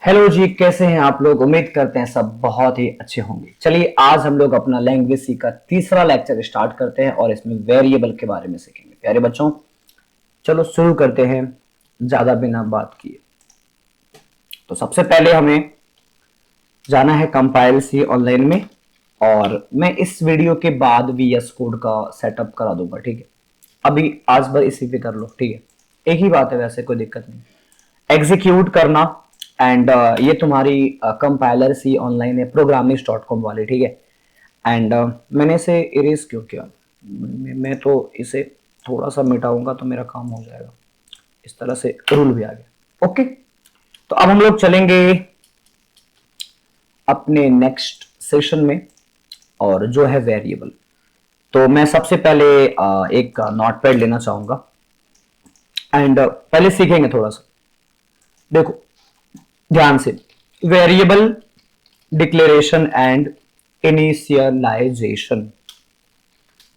Hello जी, कैसे हैं आप लोग। उम्मीद करते हैं सब बहुत ही अच्छे होंगे। चलिए आज हम लोग अपना लैंग्वेज सी का तीसरा लेक्चर स्टार्ट करते हैं और इसमें वेरिएबल के बारे में सीखेंगे। प्यारे बच्चों, चलो शुरू करते हैं ज्यादा बिना बात किए। तो सबसे पहले हमें जाना है कंपाइल सी ऑनलाइन में, और मैं इस वीडियो के बाद वीएस कोड का सेटअप करा दूंगा। ठीक है, अभी आज भर इसी पे कर लो। ठीक है, एक ही बात है, वैसे कोई दिक्कत नहीं। एग्जीक्यूट करना एंड ये तुम्हारी कंपाइलर सी ऑनलाइन है programmist.com वाले। ठीक है, एंड मैंने इसे इरेज क्यों किया। मैं तो इसे थोड़ा सा मिटाऊंगा तो मेरा काम हो जाएगा। इस तरह से रूल भी आ गया। ओके, तो अब हम लोग चलेंगे अपने नेक्स्ट सेशन में, और जो है वेरिएबल। तो मैं सबसे पहले एक नोटपैड लेना चाहूंगा एंड पहले सीखेंगे थोड़ा सा। देखो ध्यान से, वेरिएबल डिक्लेरेशन एंड इनिशियलाइजेशन,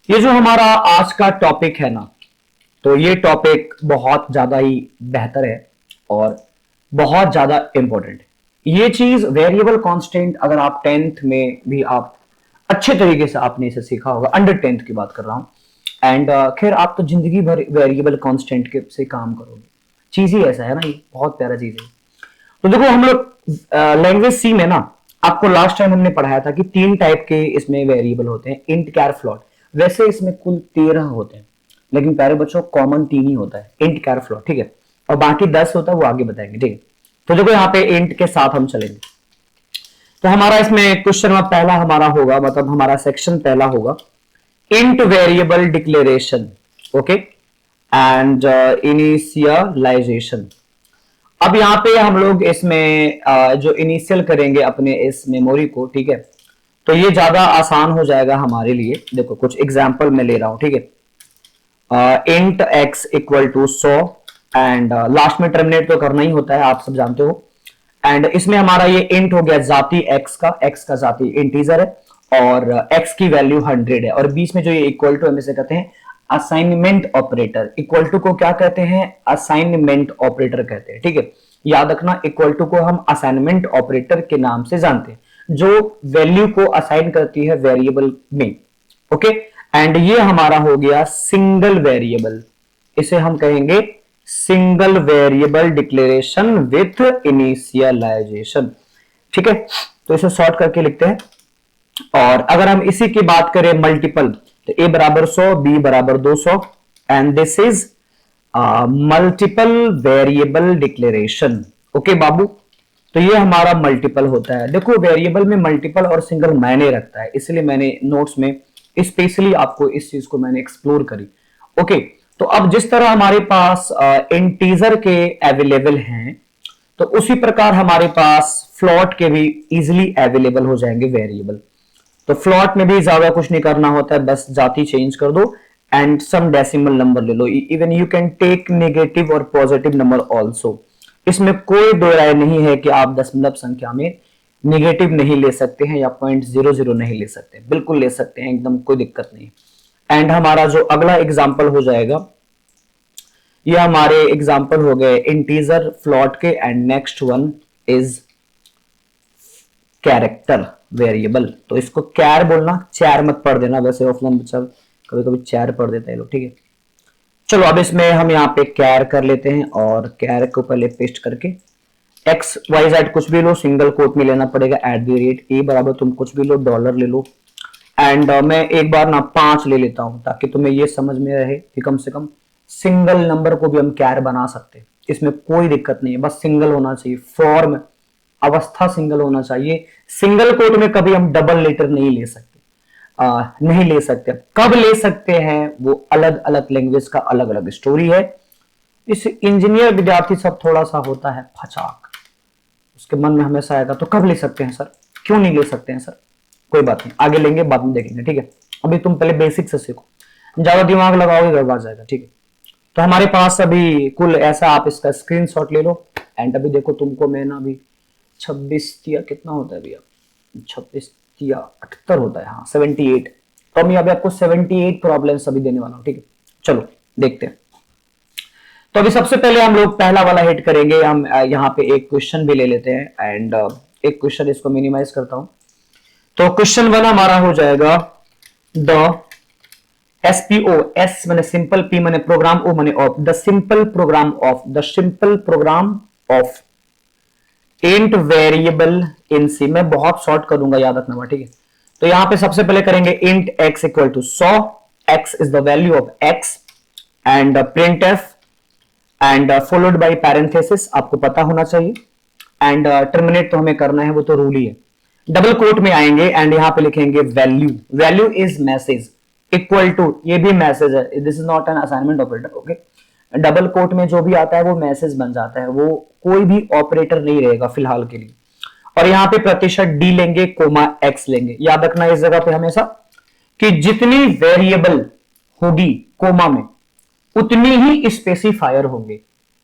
ये जो हमारा आज का टॉपिक है ना, तो ये टॉपिक बहुत ज्यादा ही बेहतर है और बहुत ज्यादा इंपॉर्टेंट है। ये चीज वेरिएबल कांस्टेंट, अगर आप 10th में भी आप अच्छे तरीके से आपने इसे सीखा होगा, अंडर 10th की बात कर रहा हूं। एंड खैर आप तो जिंदगी भर वेरिएबल कांस्टेंट के से काम करोगे। चीज ही ऐसा है ना, ये बहुत प्यारा चीज है। तो देखो हम लोग लैंग्वेज सी में ना, आपको लास्ट टाइम हमने पढ़ाया था कि 3 टाइप के इसमें वेरिएबल होते हैं, इंट, कैर, फ्लोट। वैसे इसमें कुल 13 होते हैं, लेकिन प्यारे बच्चों कॉमन 3 ही होता है, इंट, कैर, फ्लोट। ठीक है, और बाकी 10 होता है, वो आगे बताएंगे। ठीक है, तो देखो यहाँ पे इंट के साथ हम चलेंगे। तो हमारा इसमें क्वेश्चन पहला हमारा होगा, मतलब हमारा सेक्शन पहला होगा int variable declaration. Okay, and initialization. अब यहाँ पे हम लोग इसमें जो इनिशियल करेंगे अपने इस मेमोरी को, ठीक है, तो ये ज्यादा आसान हो जाएगा हमारे लिए। देखो कुछ एग्जांपल मैं ले रहा हूं। ठीक है, int x equal to 100 and last में टर्मिनेट तो करना ही होता है, आप सब जानते हो। एंड इसमें हमारा ये इंट हो गया जाति एक्स का जाति इंटीजर है और एक्स की वैल्यू 100 है, और बीच में जो ये इक्वल टू हम इसे कहते हैं असाइनमेंट ऑपरेटर। इक्वल टू को क्या कहते हैं? असाइनमेंट ऑपरेटर कहते हैं। ठीक है, याद रखना, इक्वल टू को हम असाइनमेंट ऑपरेटर के नाम से जानते हैं, जो वैल्यू को असाइन करती है वेरिएबल में। ओके, एंड ये हमारा हो गया सिंगल वेरिएबल, इसे हम कहेंगे single variable declaration with initialization. ठीक है, तो इसे शॉर्ट करके लिखते हैं। और अगर हम इसी की बात करें मल्टीपल, तो a बराबर 100, b बराबर 200 and this is multiple variable declaration. Okay बाबू, तो ये हमारा मल्टीपल होता है। देखो वेरिएबल में मल्टीपल और सिंगल मायने रखता है, इसलिए मैंने नोट्स में स्पेशली आपको इस चीज को मैंने एक्सप्लोर करी। ओके, तो अब जिस तरह हमारे पास इंटीजर के अवेलेबल हैं, तो उसी प्रकार हमारे पास फ्लोट के भी इजिली अवेलेबल हो जाएंगे वेरिएबल। तो फ्लोट में भी ज्यादा कुछ नहीं करना होता है, बस जाति चेंज कर दो एंड सम डेसिमल नंबर ले लो। Even you can take negative और पॉजिटिव नंबर ऑल्सो। इसमें कोई दो राय नहीं है कि आप दशमलव संख्या में नेगेटिव नहीं ले सकते हैं या 0.00 नहीं ले सकते, बिल्कुल ले सकते हैं, एकदम कोई दिक्कत नहीं। एंड हमारा जो अगला एग्जाम्पल हो जाएगा, ये हमारे एग्जाम्पल हो गए इंटीजर फ्लोट के, and next one is character variable. तो इसको कैर बोलना, चैर मत पढ़ देना, वैसे ऑफलाइन बच्चा कभी कभी चैर पढ़ देता है लोग। ठीक है, चलो अब इसमें हम यहाँ पे कैर कर लेते हैं, और कैर को पहले पेस्ट करके एक्स वाई जेड कुछ भी लो, सिंगल कोट में लेना पड़ेगा, @ ए बराबर तुम कुछ भी लो, डॉलर ले लो। एंड मैं एक बार ना 5 ले लेता हूं, ताकि तुम्हें ये समझ में रहे कि कम से कम सिंगल नंबर को भी हम कैर बना सकते हैं, इसमें कोई दिक्कत नहीं है, बस सिंगल होना चाहिए, फॉर्म अवस्था सिंगल होना चाहिए। सिंगल कोट में कभी हम डबल लेटर नहीं ले सकते। नहीं ले सकते, कब ले सकते हैं वो अलग अलग लैंग्वेज का अलग अलग स्टोरी है। इस इंजीनियर विद्यार्थी सब थोड़ा सा होता है फचाक, उसके मन में हमेशा आएगा तो कब ले सकते हैं सर, क्यों नहीं ले सकते हैं सर। कोई बात नहीं, आगे लेंगे, बाद में देखेंगे। ठीक है, अभी तुम पहले बेसिक से सीखो, ज्यादा दिमाग लगाओगे गड़बड़ जाएगा। ठीक है, तो हमारे पास अभी कुल ऐसा, आप इसका स्क्रीनशॉट ले लो। एंड अभी देखो तुमको मैं ना अभी 26 या कितना होता है भैया, 26 या 78 होता है, हाँ 78। तो हम यहाँ पे आपको 78 प्रॉब्लम्स अभी देने वाला हूँ। ठीक है, चलो देखते हैं। तो अभी सबसे पहले हम लोग पहला वाला हिट करेंगे। हम यहाँ पे एक क्वेश्चन भी ले लेते हैं एंड एक क्वेश्चन, इसको मिनिमाइज करता हूं। तो क्वेश्चन 1 हमारा हो जाएगा द SPO, एस मैंने सिंपल, पी मैंने प्रोग्राम, ओ मैंने of, the simple program of int variable in C. मैं बहुत शॉर्ट करूंगा, याद रखना, ठीक है। तो यहां पे सबसे पहले करेंगे int x equal to 100, x is the value of x and print F and followed by parenthesis, आपको पता होना चाहिए। एंड टर्मिनेट तो हमें करना है, वो तो रूल ही है। डबल कोट में आएंगे एंड यहां पे लिखेंगे value, value is message equal to, ये भी मैसेज है, this is not an assignment operator, okay. Double quote में जो भी आता है वो मैसेज बन जाता है, वो कोई भी ऑपरेटर नहीं रहेगा फिलहाल के लिए। और यहां पे प्रतिशत डी लेंगे, कोमा एक्स लेंगे। याद रखना इस जगह पे हमेशा कि जितनी वेरिएबल होगी कोमा में उतनी ही स्पेसिफायर होंगे।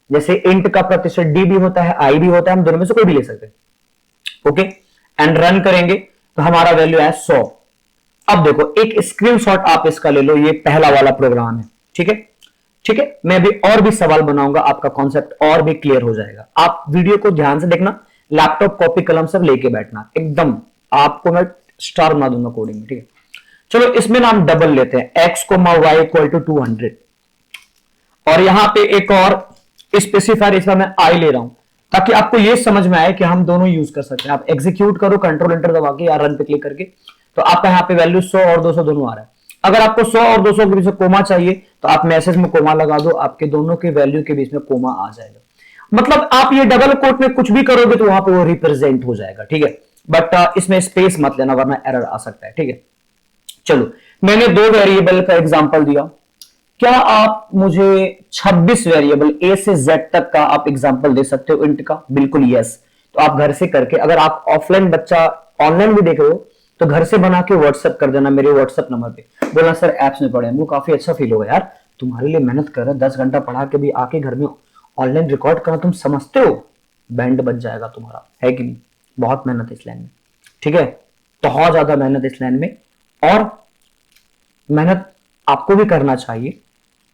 जैसे इंट का प्रतिशत डी भी होता है, आई भी होता है, हम दोनों में से कोई भी ले सकते हैं, ओके। एंड रन करेंगे तो हमारा वैल्यू है 100। अब देखो एक स्क्रीनशॉट आप इसका ले लो, ये पहला वाला प्रोग्राम है, ठीक है, ठीक है। मैं अभी और भी सवाल बनाऊंगा, आपका कॉन्सेप्ट और भी क्लियर हो जाएगा। आप वीडियो को ध्यान से देखना, लैपटॉप कॉपी कलम सब लेके बैठना, एकदम आपको मैं स्टार बना दूंगा कोडिंग में, ठीक है। चलो इसमें ना हम डबल लेते हैं, एक्स को वाई इक्वल टू 200, और यहां पे एक और स्पेसिफायर इसमें मैं आई ले रहा हूं ताकि आपको ये समझ में आए कि हम दोनों यूज कर सकते हैं। आप एग्जीक्यूट करो कंट्रोल एंटर दबा के या रन पे क्लिक करके, तो आपका यहाँ पे वैल्यू 100 और 200 दोनों आ रहा है। अगर आपको 100 और 200 के बीच में कोमा चाहिए तो आप मैसेज में कोमा लगा दो, आपके दोनों के वैल्यू के बीच में कोमा आ जाएगा। मतलब आप ये डबल कोट में कुछ भी करोगे तो वहां पे वो रिप्रेजेंट हो जाएगा, ठीक है। बट इसमें स्पेस मत लेना वरना एरर आ सकता है, ठीक है। चलो मैंने 2 वेरिएबल का एग्जांपल दिया, क्या आप मुझे 26 वेरिएबल ए से जेड तक का आप एग्जांपल दे सकते हो इंट का? बिल्कुल यस। तो आप घर से करके, अगर आप ऑफलाइन बच्चा ऑनलाइन भी देख रहे हो तो घर से बना के व्हाट्सएप कर देना मेरे व्हाट्सएप नंबर पे, बोलना सर एप्स में पढ़े, वो काफी अच्छा फील होगा यार, तुम्हारे लिए मेहनत कर रहा है, 10 घंटा पढ़ा के भी आके घर में ऑनलाइन रिकॉर्ड करना, तुम समझते हो, बैंड बच जाएगा तुम्हारा, है कि नहीं। बहुत मेहनत इस लाइन में, ठीक है, बहुत ज्यादा मेहनत इस लाइन में, और मेहनत आपको भी करना चाहिए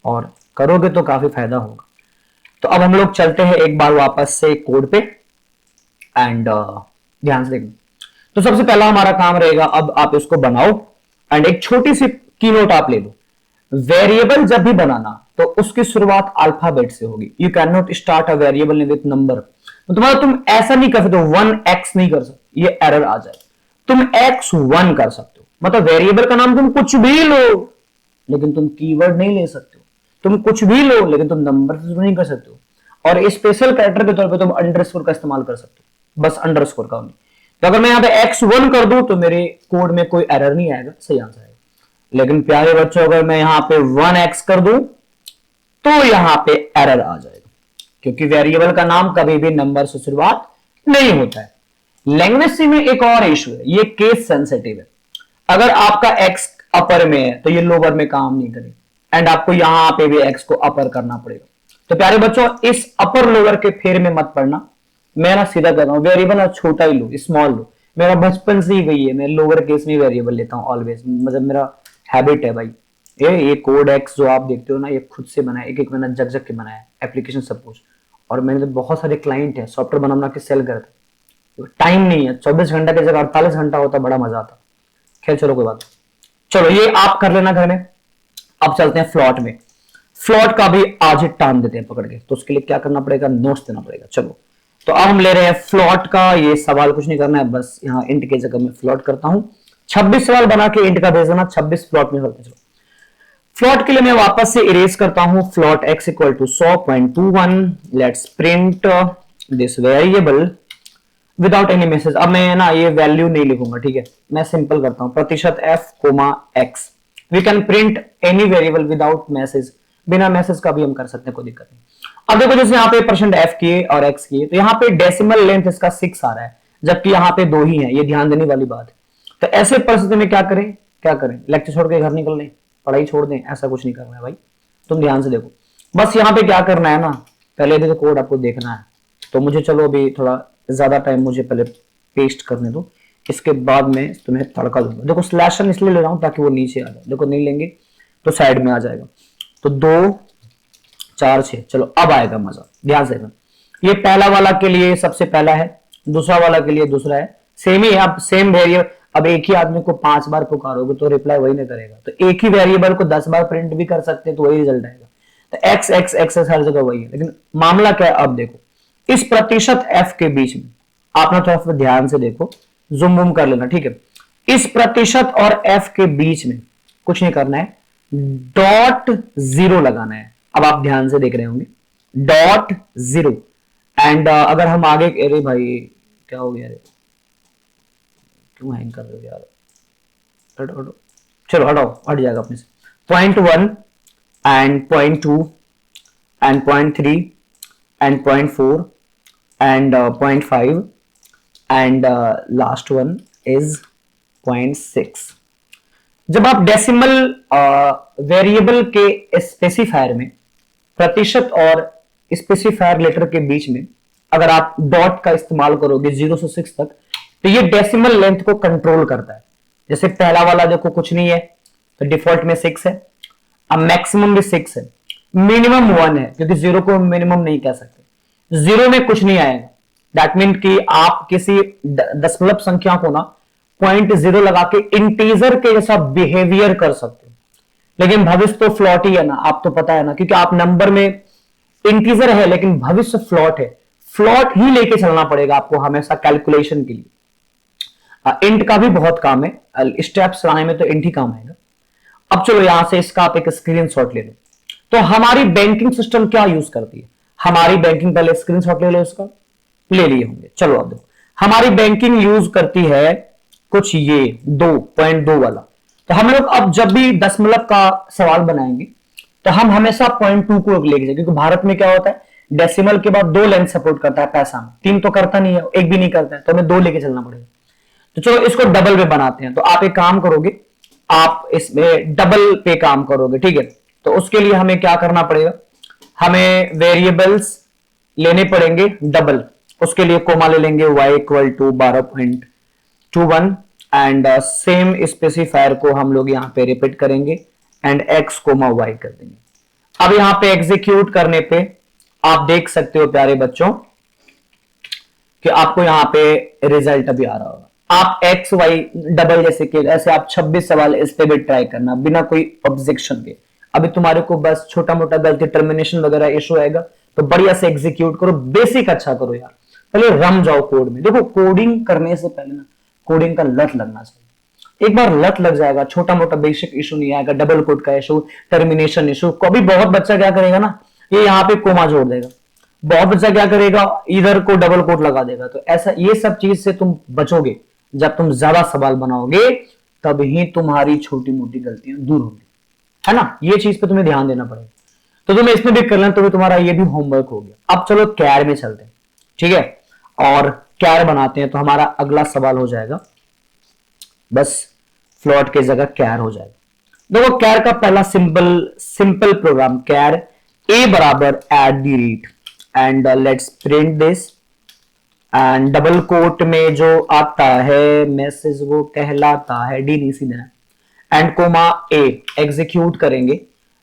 और करोगे तो काफी फायदा होगा। तो अब हम लोग चलते हैं एक बार वापस से कोड पे एंड ध्यान से देखना। तो सबसे पहला हमारा काम रहेगा, अब आप इसको बनाओ एंड एक छोटी सी कीनोट आप ले लो। वेरिएबल जब भी बनाना तो उसकी शुरुआत अल्फाबेट से होगी। You can not start a variable with number. तो तुम्हारा तुम ऐसा नहीं कर सकते, 1x नहीं कर सकते, ये एरर आ जाए। तुम x1 कर सकते हो, मतलब वेरिएबल का नाम तुम कुछ भी लो लेकिन तुम कीवर्ड नहीं ले सकते हो। तुम कुछ भी लो लेकिन तुम नंबर से शुरू नहीं कर सकते हो। और स्पेशल कैरेक्टर के तौर पे तुम अंडरस्कोर का इस्तेमाल कर सकते हो, बस अंडरस्कोर का नहीं। तो अगर मैं यहाँ पे x1 कर दूं तो मेरे कोड में कोई एरर नहीं आएगा, सही आंसर आएगा। लेकिन प्यारे बच्चों अगर मैं यहाँ पे 1x कर दूं तो यहाँ पे एरर आ जाएगा, क्योंकि वेरिएबल का नाम कभी भी नंबर से शुरुआत नहीं होता है। लैंग्वेज सी में एक और इशू है, ये केस सेंसिटिव है। अगर आपका x अपर में है तो ये लोअर में काम नहीं करेगा एंड आपको यहां पे भी x को अपर करना पड़ेगा। तो प्यारे बच्चों इस अपर लोअर के फेर में मत पड़ना। मैं ना सीधा कर रहा हूं, वेरिएबल छोटा ही लो, स्मॉल लो। मेरा बचपन से ही वही है, मैं लोअर केस में वेरिएबल लेता हूं ऑलवेज, मतलब मेरा हैबिट है भाई। ये कोड एक्स जो आप देखते हो ना, ये खुद से बना है, एक मैंने जग जग के बनाया एप्लीकेशन सब कुछ। और मैंने तो बहुत सारे क्लाइंट है, सॉफ्टवेयर बना के सेल करते, टाइम नहीं है, 24 घंटा की जगह 48 घंटा होता, बड़ा मजा आता। खैर चलो कोई बात। चलो ये आप कर लेना घर में। अब चलते हैं फ्लॉट में। फ्लॉट का भी आज ही टान देते हैं पकड़ के, तो उसके लिए क्या करना पड़ेगा, नोट्स देना पड़ेगा। चलो तो अब हम ले रहे हैं फ्लॉट का। ये सवाल कुछ नहीं करना है, बस यहाँ इंट की जगह में फ्लॉट करता हूं। 26 सवाल बना के इंट का भेज देना, 26 फ्लॉट में करते। चलो फ्लॉट के लिए मैं वापस से इरेज करता हूं। Float x equal to 100.21, let's print this variable without any message. अब मैं ना ये वैल्यू नहीं लिखूंगा, ठीक है, मैं सिंपल करता हूं, प्रतिशत f comma x। We can print any variable without message, बिना मैसेज का भी हम कर सकते हैं, कोई दिक्कत नहीं। अब देखो जैसे यहाँ पे परसेंट f किए और x किए, तो यहाँ पे डेसिमल लेंथ इसका 6 आ रहा है, जबकि यहाँ पे 2 ही है, ये ध्यान देने वाली बात है। तो ऐसे परिस्थिति में क्या करें, क्या करें, लेक्चर छोड़ के घर निकल लें, पढ़ाई छोड़ दें, ऐसा कुछ नहीं करना है भाई। तुम ध्यान से देखो, बस यहाँ पे क्या करना है ना, पहले भी तो कोड आपको देखना है। तो मुझे चलो अभी थोड़ा ज्यादा टाइम मुझे पहले पेस्ट करने दो, इसके बाद में तुम्हें तड़का दूंगा। देखो स्लैशन इसलिए ले रहा हूं ताकि वो नीचे आ जाए, देखो नहीं लेंगे तो साइड में आ जाएगा। तो 2 4 6, चलो अब आएगा मजा, ध्यान से। ये पहला वाला के लिए सबसे पहला है, दूसरा वाला के लिए दूसरा है, सेम ही है। अब सेम वेरिएबल, अब एक ही आदमी को 5 बार पुकारोगे तो रिप्लाई वही नहीं करेगा, तो एक ही वेरिएबल को 10 बार प्रिंट भी कर सकते हैं तो वही रिजल्ट आएगा। तो एक्स एक्स एक्स हर जगह वही है, लेकिन मामला क्या है, अब देखो इस प्रतिशत एफ के बीच में, आप ना थोड़ा सा ध्यान से देखो, जूम वूम कर लेना, ठीक है। इस प्रतिशत और एफ के बीच में कुछ नहीं करना है, डॉट जीरो लगाना है। अब आप ध्यान से देख रहे होंगे, डॉट जीरो। एंड अगर हम आगे, अरे भाई क्या हो गया, क्यों हैंग कर रहे हो यार, हटो हटो, चलो हटाओ, हट जाएगा अपने से। 0.1 and 0.2 and 0.3 and 0.4 and 0.5 and last one is 0.6। जब आप डेसिमल वेरिएबल के स्पेसिफायर में प्रतिशत और स्पेसिफायर लेटर के बीच में अगर आप डॉट का इस्तेमाल करोगे 0 से 6 तक, तो ये डेसिमल लेंथ को कंट्रोल करता है। जैसे पहला वाला देखो कुछ नहीं है, तो डिफॉल्ट में 6 है, अब मैक्सिमम भी 6 है, मिनिमम 1 है, क्योंकि 0 को मिनिमम नहीं कह सकते, 0 में कुछ नहीं आएगा। दैट मीन कि आप किसी दशमलव संख्या को ना 0.0 लगा के इंटीजर के जैसा बिहेवियर कर सकते हो, लेकिन भविष्य तो फ्लॉट ही है ना, आप तो पता है ना, क्योंकि आप नंबर में इंटीजर है लेकिन भविष्य फ्लॉट है, फ्लॉट ही लेके चलना पड़ेगा आपको हमेशा कैलकुलेशन के लिए। इंट का भी बहुत काम है, स्टेप्स लाने में तो इंट ही काम आएगा। अब चलो यहां से इसका आप एक स्क्रीनशॉट ले लो। तो हमारी बैंकिंग सिस्टम क्या यूज करती है, हमारी बैंकिंग, पहले स्क्रीनशॉट ले लो, इसका ले लिए होंगे। चलो अब देखो, हमारी बैंकिंग यूज करती है कुछ ये 2.2 वाला। तो हम लोग अब जब भी दशमलव का सवाल बनाएंगे तो हम हमेशा 0.2 को लेके जाए, क्योंकि भारत में क्या होता है, डेसिमल के बाद 2 लेंथ सपोर्ट करता है पैसा में, 3 तो करता नहीं है, 1 भी नहीं करता है, तो हमें 2 लेके चलना पड़ेगा। तो चलो इसको डबल पे बनाते हैं। तो आप एक काम करोगे, आप इसमें डबल पे काम करोगे, ठीक है। तो उसके लिए हमें क्या करना पड़ेगा, हमें वेरिएबल्स लेने पड़ेंगे डबल। उसके लिए कोमा ले लेंगे, y equal to 12.21 and same specifier को हम लोग यहां पे रिपीट करेंगे एंड x कोमा y कर देंगे। अब यहां पे एग्जीक्यूट करने पे आप देख सकते हो प्यारे बच्चों कि आपको यहां पे रिजल्ट अभी आ रहा होगा। आप एक्स वाई डबल जैसे कि ऐसे आप 26 सवाल इस पे भी ट्राई करना बिना कोई ऑब्जेक्शन के। अभी तुम्हारे को बस छोटा मोटा गलती टर्मिनेशन वगैरह इशू आएगा तो बढ़िया से एग्जीक्यूट करो, बेसिक अच्छा करो यार, पहले रम जाओ कोड में। देखो कोडिंग करने से पहले ना कोडिंग का लत लगना चाहिए, एक बार लत लग जाएगा छोटा मोटा बेसिक इशू नहीं आएगा, डबल कोड का इशू, टर्मिनेशन इशू। कभी बहुत बच्चा क्या करेगा ना, ये यहाँ पे कोमा जोड़ देगा, बहुत बच्चा क्या करेगा इधर को डबल कोट लगा देगा। तो ऐसा ये सब चीज से तुम बचोगे, जब तुम ज्यादा सवाल बनाओगे तब ही तुम्हारी छोटी मोटी गलतियां दूर होंगी, है ना। ये चीज पे तुम्हें ध्यान देना पड़ेगा। तो तुम्हें इसमें भी कर लेना, तो भी तुम्हारा ये भी होमवर्क हो गया। अब चलो कैर में चलते हैं, ठीक है, और कैर बनाते हैं। तो हमारा अगला सवाल हो जाएगा, बस फ्लोट की जगह कैर हो जाएगा। देखो कैर का पहला सिंपल प्रोग्राम, कैर ए बराबर @ and let's print this and double quote में जो आता है मैसेज वो कहलाता है डी नहीं सीधा एंड कोमा ए, एग्जीक्यूट करेंगे।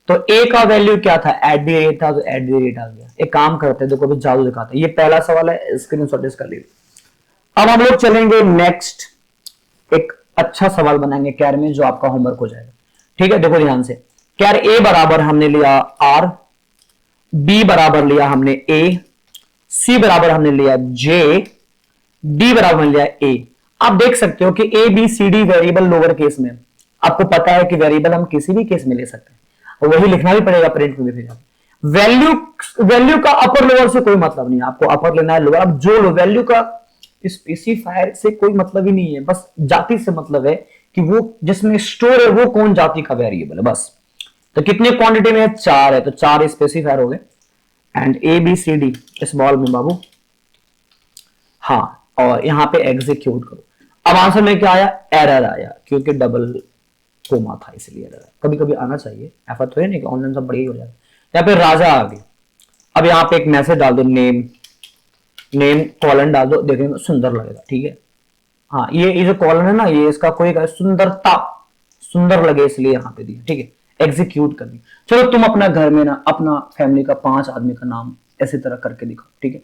तो ए का वैल्यू क्या था, @ था, तो @ आ गया। एक काम करते हैं, देखो अभी जादू दिखाते हैं। ये पहला सवाल है, स्क्रीनशॉट इसका ले। अब हम लोग चलेंगे नेक्स्ट, एक अच्छा सवाल बनाएंगे कैर में जो आपका होमवर्क हो जाएगा, ठीक है। देखो ध्यान से, कैर ए बराबर हमने लिया R, B बराबर लिया हमने A, C बराबर हमने लिया J, D बराबर हमने लिया A। आप देख सकते हो कि A B C D variable lower case में, आपको पता है कि वेरिएबल हम किसी भी केस में ले सकते हैं और वही लिखना भी पड़ेगा प्रिंट में भी। वैल्यू का अपर लोअर से कोई मतलब नहीं है, आपको अपर लेना है लोअर। अब जो वैल्यू का स्पेसिफायर से कोई मतलब ही नहीं है, बस जाति से मतलब है कि वो जिसमें स्टोर है वो कौन जाति का वेरिएबल है, बस। तो कितने क्वांटिटी में है, 4 है, तो 4 स्पेसिफायर हो गए एंड ABCD स्मॉल में बाबू, हाँ, और यहां पे एग्जीक्यूट करो। अब आंसर में क्या आया, एरर आया, क्योंकि डबल कोमा था इसलिए एरर आया। कभी कभी आना चाहिए, ऐसा तो है नहीं कि ऑनलाइन सब बढ़िया हो जाए। यहाँ पे राजा आ गई। अब यहाँ पे एक मैसेज डाल दो, नेम कॉलन डाल दो, देखने में सुंदर लगेगा, ठीक है। हाँ, ये जो कॉलन है ना, ये इसका कोई सुंदरता सुंदर लगे इसलिए यहाँ पे दिया, ठीक है। एग्जीक्यूट करनी। चलो तुम अपना घर में ना अपना फैमिली का 5 आदमी का नाम ऐसी तरह करके दिखाओ, ठीक है।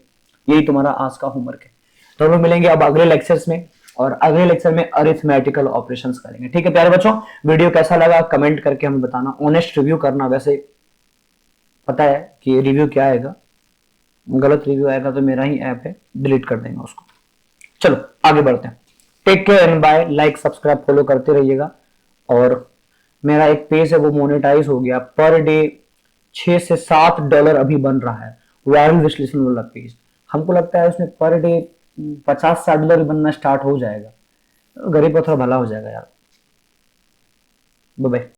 यही तुम्हारा आज का होमवर्क है। तो हम लोग मिलेंगे अब अगले लेक्चर्स में, और अगले लेक्चर में अरिथमेटिकल ऑपरेशंस करेंगे, ठीक है प्यारे बच्चों। वीडियो कैसा लगा कमेंट करके हमें बताना, ऑनेस्ट रिव्यू करना। वैसे पता है कि रिव्यू क्या आएगा, गलत रिव्यू आएगा तो मेरा ही ऐप है, डिलीट कर देंगे उसको। चलो आगे बढ़ते हैं। Take care and bye. Like subscribe follow करते रहिएगा। और मेरा एक पेज है वो मोनेटाइज हो गया, पर डे $6 से $7 अभी बन रहा है, वायरल विश्लेषण वाला पेज। हमको लगता है उसमें पर डे $50-60 बनना स्टार्ट हो जाएगा, गरीब का थोड़ा भला हो जाएगा यार। Bye bye.